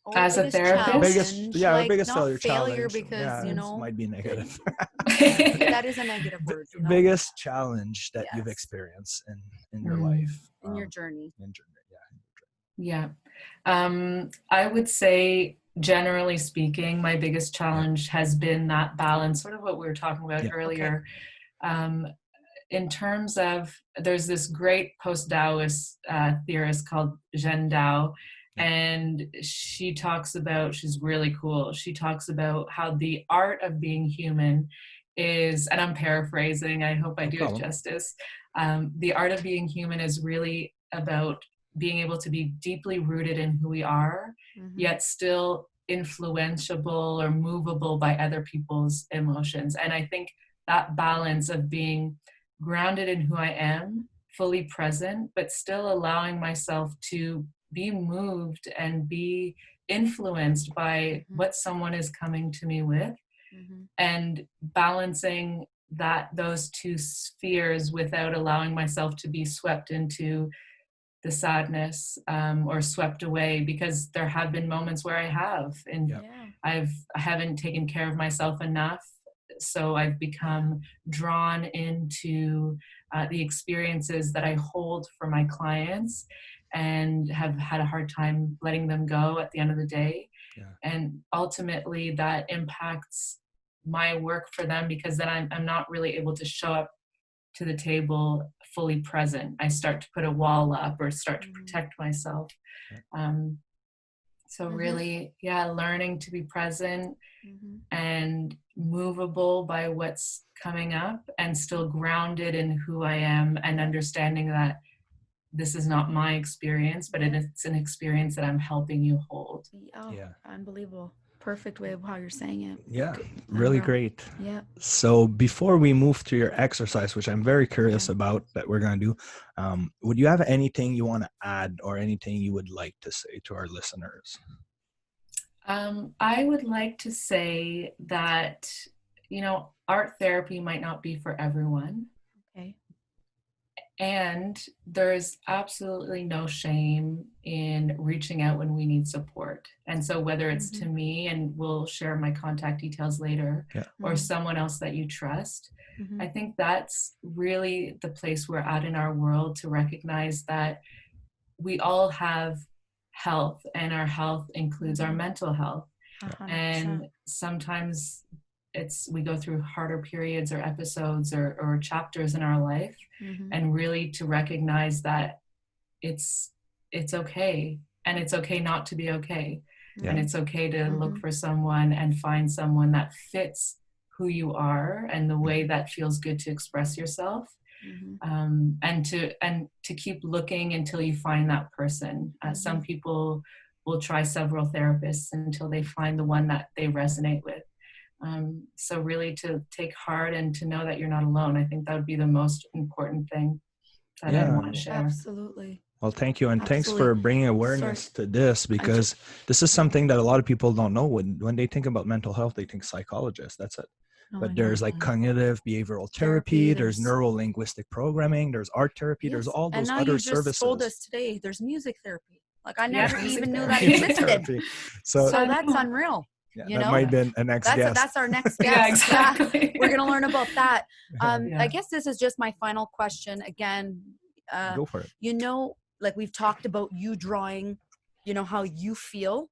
Or As a biggest therapist? challenge, Our like biggest not failure failure challenge. because, Yeah, it might be negative. that is a negative word, Biggest challenge that you've Yes. experienced in your life. In your journey. Yeah. I would say, generally speaking, my biggest challenge has been that balance, sort of what we were talking about earlier. In terms of, there's this great post-Taoist theorist called Jen Dao, and she talks about, she's really cool, she talks about how the art of being human is, and I'm paraphrasing, I hope I do it justice, the art of being human is really about being able to be deeply rooted in who we are, yet still influenceable or movable by other people's emotions. And I think that balance of being grounded in who I am, fully present, but still allowing myself to be moved and be influenced by what someone is coming to me with, and balancing those two spheres without allowing myself to be swept into the sadness or swept away, because there have been moments where I have, and I haven't taken care of myself enough. So I've become drawn into the experiences that I hold for my clients and have had a hard time letting them go at the end of the day. And ultimately that impacts my work for them, because then I'm not really able to show up to the table fully present. I start to put a wall up or start to protect myself. So really, learning to be present and movable by what's coming up, and still grounded in who I am, and understanding that this is not my experience, but it's an experience that I'm helping you hold. Unbelievable. Perfect way of how you're saying it. Really great. So before we move to your exercise, which I'm very curious about that we're going to do, would you have anything you want to add or anything you would like to say to our listeners? I would like to say that, art therapy might not be for everyone. And there's absolutely no shame in reaching out when we need support. And so whether it's to me, and we'll share my contact details later, or someone else that you trust, I think that's really the place we're at in our world, to recognize that we all have health, and our health includes our mental health. 100%. And sometimes we go through harder periods or episodes or chapters in our life, and really to recognize that it's okay, and it's okay not to be okay, and it's okay to look for someone and find someone that fits who you are and the way that feels good to express yourself, and to keep looking until you find that person. Some people will try several therapists until they find the one that they resonate with. So really to take heart and to know that you're not alone. I think that would be the most important thing that I want to share. Absolutely. Well, thank you. And thanks for bringing awareness to this, because this is something that a lot of people don't know. When they think about mental health, they think psychologist, that's it. But there's like cognitive behavioral therapy, there's neuro-linguistic programming, there's art therapy, there's all those other services. And now you just told us today, there's music therapy. Like I never even knew that existed. So that's unreal. That might be a next guest. That's our next guest. Yeah, exactly. We're going to learn about that. I guess this is just my final question. Again, go for it. Like we've talked about you drawing, how you feel,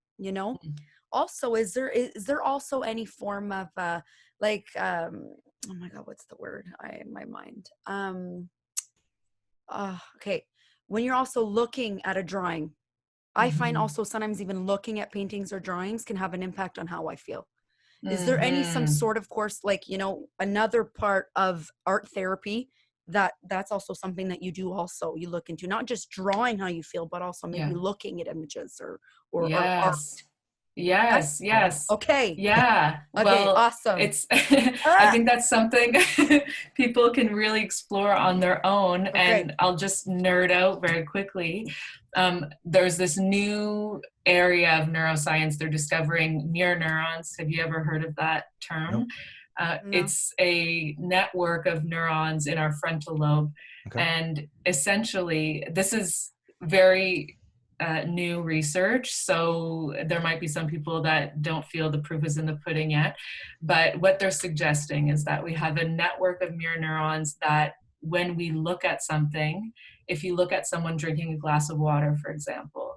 Also, is there also any form of oh my God, what's the word? In my mind. Okay. When you're also looking at a drawing, I find also sometimes even looking at paintings or drawings can have an impact on how I feel. Is there some sort of course, another part of art therapy that's also something that you do also, you look into, not just drawing how you feel, but also maybe looking at images or art? Yes. Okay. Yeah. Okay, well, awesome. It's I think that's something people can really explore on their own. And I'll just nerd out very quickly. There's this new area of neuroscience. They're discovering mirror neurons. Have you ever heard of that term? Nope. No. It's a network of neurons in our frontal lobe. And essentially, this is very new research, so there might be some people that don't feel the proof is in the pudding yet, but what they're suggesting is that we have a network of mirror neurons that when we look at something, if you look at someone drinking a glass of water, for example,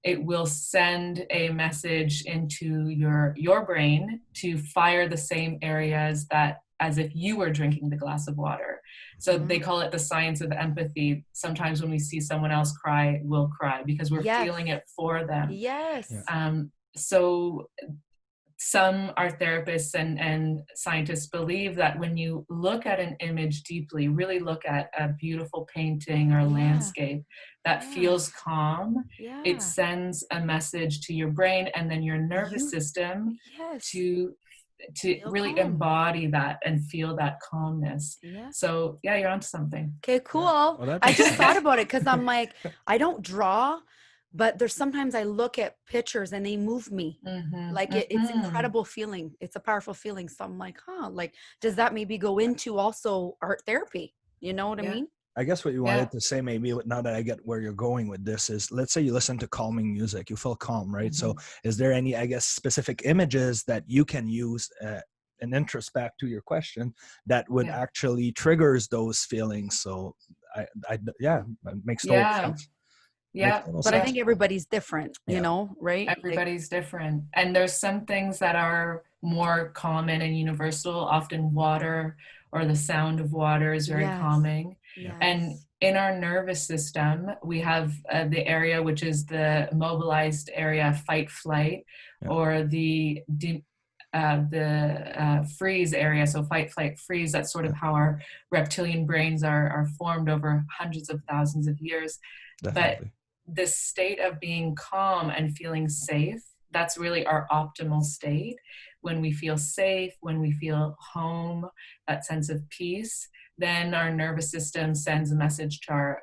it will send a message into your brain to fire the same areas that as if you were drinking the glass of water. So they call it the science of empathy. Sometimes when we see someone else cry, we'll cry because we're feeling it for them. Yes. So some art therapists and scientists believe that when you look at an image deeply, really look at a beautiful painting or landscape that feels calm, it sends a message to your brain and then your nervous system to feel really calm. Embody that and feel that calmness. So yeah, you're onto something. Okay, cool. Well, I just thought about it because I'm like, I don't draw, but there's sometimes I look at pictures and they move me. Like it's incredible feeling. It's a powerful feeling. So I'm like, like, does that maybe go into also art therapy? You know what I mean? I guess what you wanted to say, maybe now that I get where you're going with this, is let's say you listen to calming music, you feel calm, right? So is there any, I guess, specific images that you can use and introspect to your question that would actually triggers those feelings? So it makes total sense. Yeah, but I think everybody's different, you know, right? Everybody's different. And there's some things that are more common and universal. Often water or the sound of water is very calming. And in our nervous system, we have the area which is the mobilized area, fight, flight, or the freeze area, so fight, flight, freeze. That's sort of how our reptilian brains are formed over hundreds of thousands of years. But this state of being calm and feeling safe, that's really our optimal state. When we feel safe, when we feel home, that sense of peace, then our nervous system sends a message to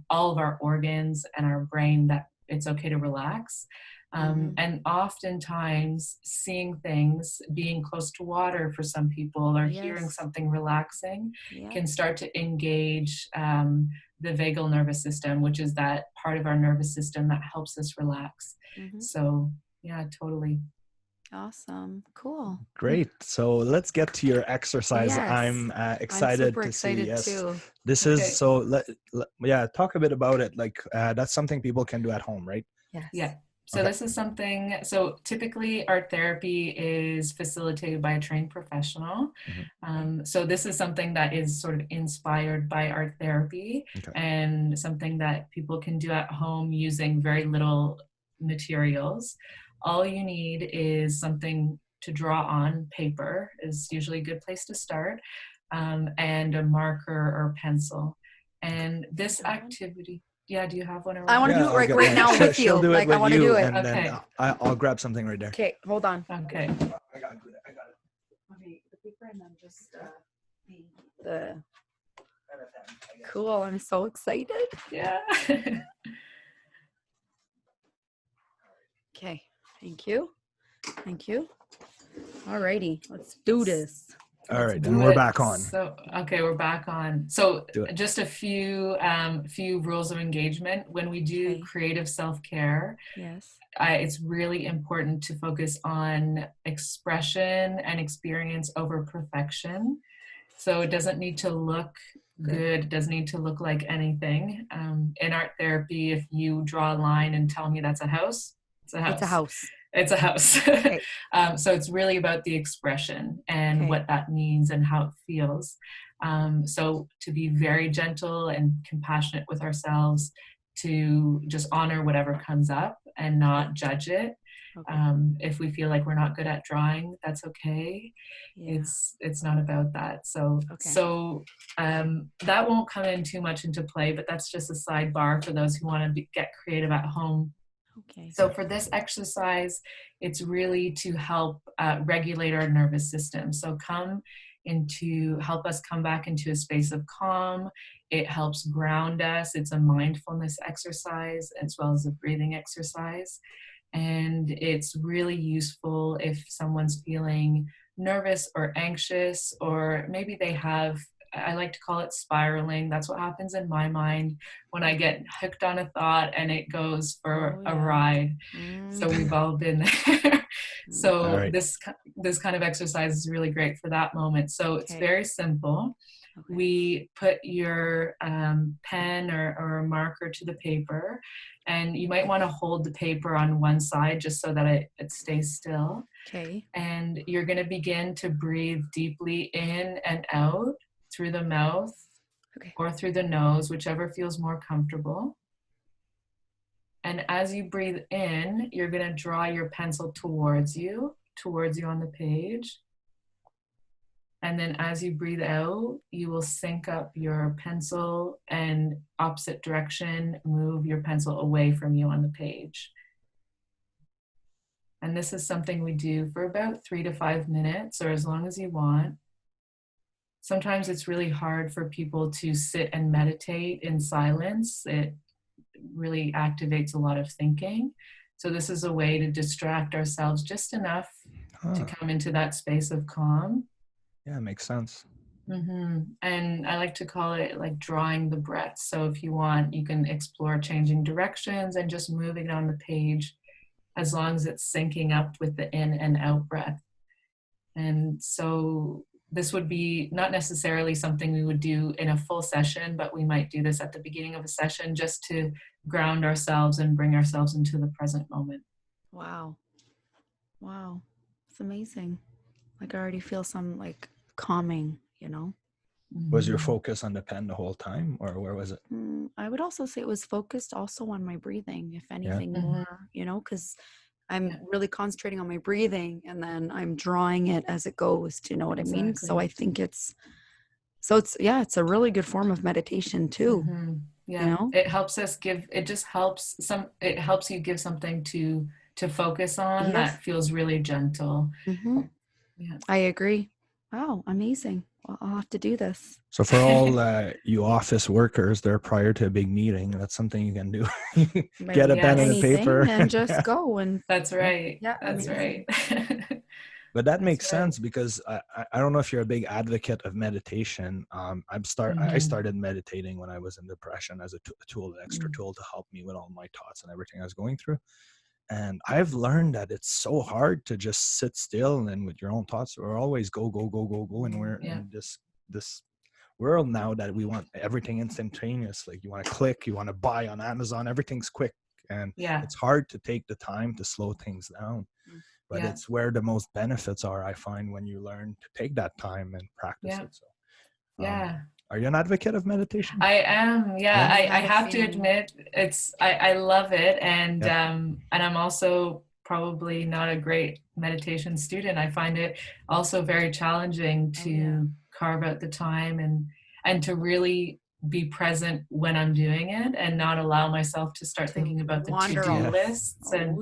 all of our organs and our brain that it's okay to relax. And oftentimes seeing things, being close to water for some people, or hearing something relaxing can start to engage the vagal nervous system, which is that part of our nervous system that helps us relax. So yeah, totally. Awesome. Cool. Great. So let's get to your exercise. I'm excited to see. Too. This is so. Talk a bit about it. Like that's something people can do at home, right? Yeah. So this is something, so typically art therapy is facilitated by a trained professional. So this is something that is sort of inspired by art therapy and something that people can do at home using very little materials. All you need is something to draw on. Paper is usually a good place to start, and a marker or pencil. And this activity, do you have one around? I want to do it right now with you. Like I want to do it. And then I'll grab something right there. Okay, hold on. Okay. I got it. Okay, the paper and then just the. Cool. I'm so excited. Yeah. Okay. Thank you. All righty, let's do this. All right, and we're back on. So, we're back on. So just a few rules of engagement. When we do creative self-care, it's really important to focus on expression and experience over perfection. So it doesn't need to look good. It doesn't need to look like anything. In art therapy, if you draw a line and tell me that's a house, it's a house. It's a house. It's a house. Okay. So it's really about the expression and what that means and how it feels. So to be very gentle and compassionate with ourselves, to just honor whatever comes up and not judge it. If we feel like we're not good at drawing, that's okay. It's not about that. So that won't come in too much into play, but that's just a sidebar for those who want to get creative at home. So for this exercise, it's really to help regulate our nervous system. So help us come back into a space of calm. It helps ground us. It's a mindfulness exercise as well as a breathing exercise. And it's really useful if someone's feeling nervous or anxious, or maybe they have I like to call it spiraling. That's what happens in my mind when I get hooked on a thought and it goes for a ride. So we've all been there. So All right. this kind of exercise is really great for that moment. So it's very simple. Okay. We put your pen or a marker to the paper, and you might want to hold the paper on one side just so that it stays still. Okay. And you're going to begin to breathe deeply in and out through the mouth or through the nose, whichever feels more comfortable. And as you breathe in, you're going to draw your pencil towards you on the page. And then as you breathe out, you will sync up your pencil and opposite direction, move your pencil away from you on the page. And this is something we do for about 3 to 5 minutes, or as long as you want. Sometimes it's really hard for people to sit and meditate in silence. It really activates a lot of thinking. So this is a way to distract ourselves just enough to come into that space of calm. Yeah, it makes sense. Mm-hmm. And I like to call it like drawing the breath. So if you want, you can explore changing directions and just moving on the page as long as it's syncing up with the in and out breath. And so this would be not necessarily something we would do in a full session, but we might do this at the beginning of a session just to ground ourselves and bring ourselves into the present moment. Wow. It's amazing. Like I already feel some like calming, you know. Was your focus on the pen the whole time, or where was it? I would also say it was focused also on my breathing, if anything more, you know, because I'm really concentrating on my breathing and then I'm drawing it as it goes. Do you know what I mean? So I think it's a really good form of meditation too. Yeah, you know? It helps you give something to focus on that feels really gentle. Yeah. I agree. Wow, amazing. Well, I'll have to do this. So for all you office workers, they're prior to a big meeting. That's something you can do. Get a pen and a paper and just go. And that's right. Yeah, that's right. But that makes sense because I don't know if you're a big advocate of meditation. I started meditating when I was in depression as a tool, an extra tool to help me with all my thoughts and everything I was going through. And I've learned that it's so hard to just sit still and with your own thoughts, or always go. And we're in this world now that we want everything instantaneous. Like you want to click, you want to buy on Amazon, everything's quick. And it's hard to take the time to slow things down. But it's where the most benefits are, I find, when you learn to take that time and practice it. So, are you an advocate of meditation? I am. I have to admit, I love it, and I'm also probably not a great meditation student. I find it also very challenging to carve out the time and to really be present when I'm doing it and not allow myself to start thinking about the to-do lists. And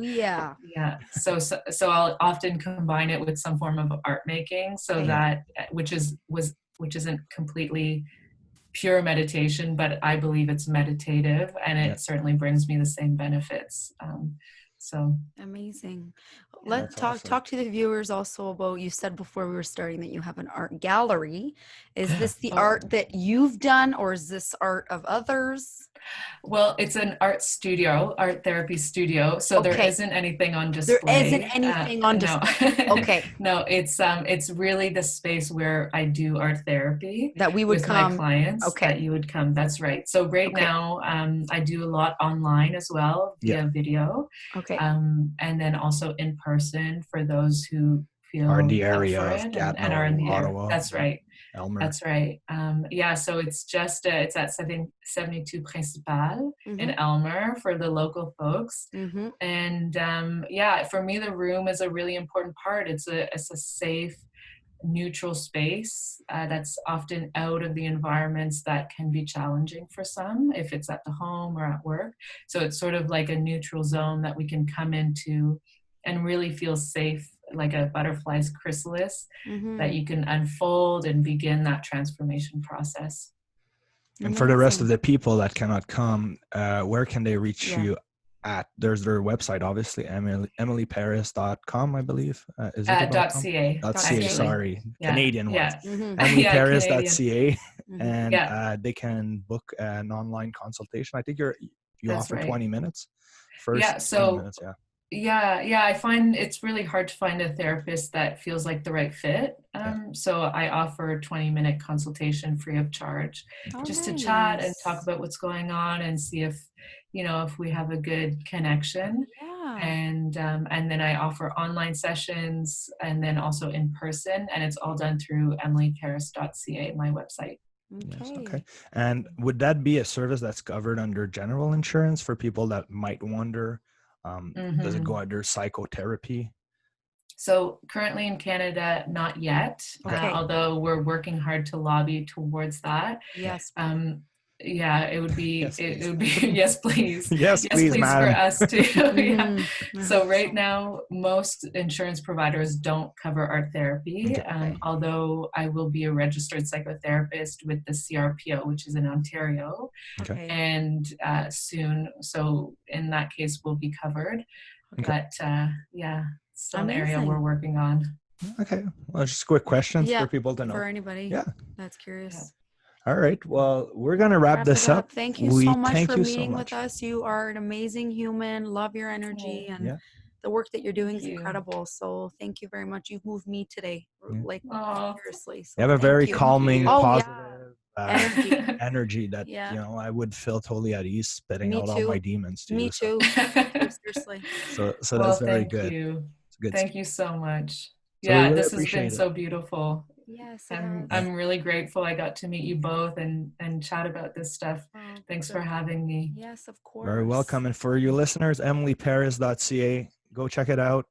so I'll often combine it with some form of art making, so that which isn't completely pure meditation, but I believe it's meditative, and it certainly brings me the same benefits. So amazing. Let's talk to the viewers also about, you said before we were starting that you have an art gallery. Is this the art that you've done, or is this art of others? Well, it's an art therapy studio. So there isn't anything on display. There isn't anything on display. No. Okay. No, it's really the space where I do art therapy. That we would with come. My clients. Okay. That you would come. That's right. So now, I do a lot online as well via video. Okay. And then also in person for those who feel are in the area of Gatineau, and are in the Ottawa. area. That's right. Elmer. That's right. So it's just it's at 72 Principal in Elmer for the local folks. And for me, the room is a really important part. It's a safe, neutral space that's often out of the environments that can be challenging for some, if it's at the home or at work. So it's sort of like a neutral zone that we can come into and really feel safe, like a butterfly's chrysalis, that you can unfold and begin that transformation process. And for the rest of the people that cannot come, where can they reach you there's their website, obviously, emilyparis.com, I believe. Is it .com? .ca. .ca, sorry. Yeah. Canadian ones. Yeah. emilyparis.ca, Mhm. and Yeah. they can book an online consultation. I think you That's offer right. 20 minutes. First Yeah, 20 so minutes, yeah. yeah, I find it's really hard to find a therapist that feels like the right fit. So I offer 20-minute consultation free of charge, just to chat and talk about what's going on and see if, if we have a good connection. Yeah. And then I offer online sessions and then also in person, and it's all done through emilyparis.ca, my website. Okay. Yes, okay. And would that be a service that's covered under general insurance for people that might wonder? Does it go under psychotherapy? So currently in Canada, not yet, although we're working hard to lobby towards that. Yes. Yeah, it would be, Yes, it please. would be, yes, please. Yes, please, for madam. us too. Yeah. Mhm. So right now, most insurance providers don't cover art therapy, Okay. although I will be a registered psychotherapist with the CRPO, which is in Ontario, Okay. and soon. So in that case, we'll be covered. Okay. But yeah, still an area we're working on. Okay. Well, just quick questions for people to know. For anybody that's curious. Yeah. All right. Well, we're going to wrap this up. Thank you so much for being with us. You are an amazing human. Love your energy and the work that you're doing is incredible. So thank you very much. You've moved me today. Like seriously. So you have a very calming, positive energy that, I would feel totally at ease spitting out all my demons too. Me too. Seriously. So that's very good. Thank you so much. So really this has been so beautiful. Yes, I'm really grateful I got to meet you both and chat about this stuff. Thanks for having me. Yes, of course. Very welcome. And for you listeners, emilyparis.ca, go check it out,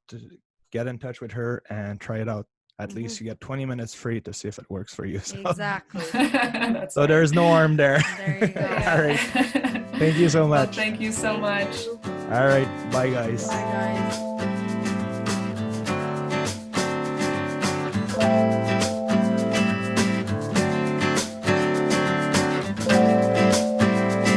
get in touch with her and try it out. At least you get 20 minutes free to see if it works for you. So. Exactly. So there's no harm there. There you go. All right. Thank you so much. Well, thank you so much. All right. Bye, guys. Bye, guys.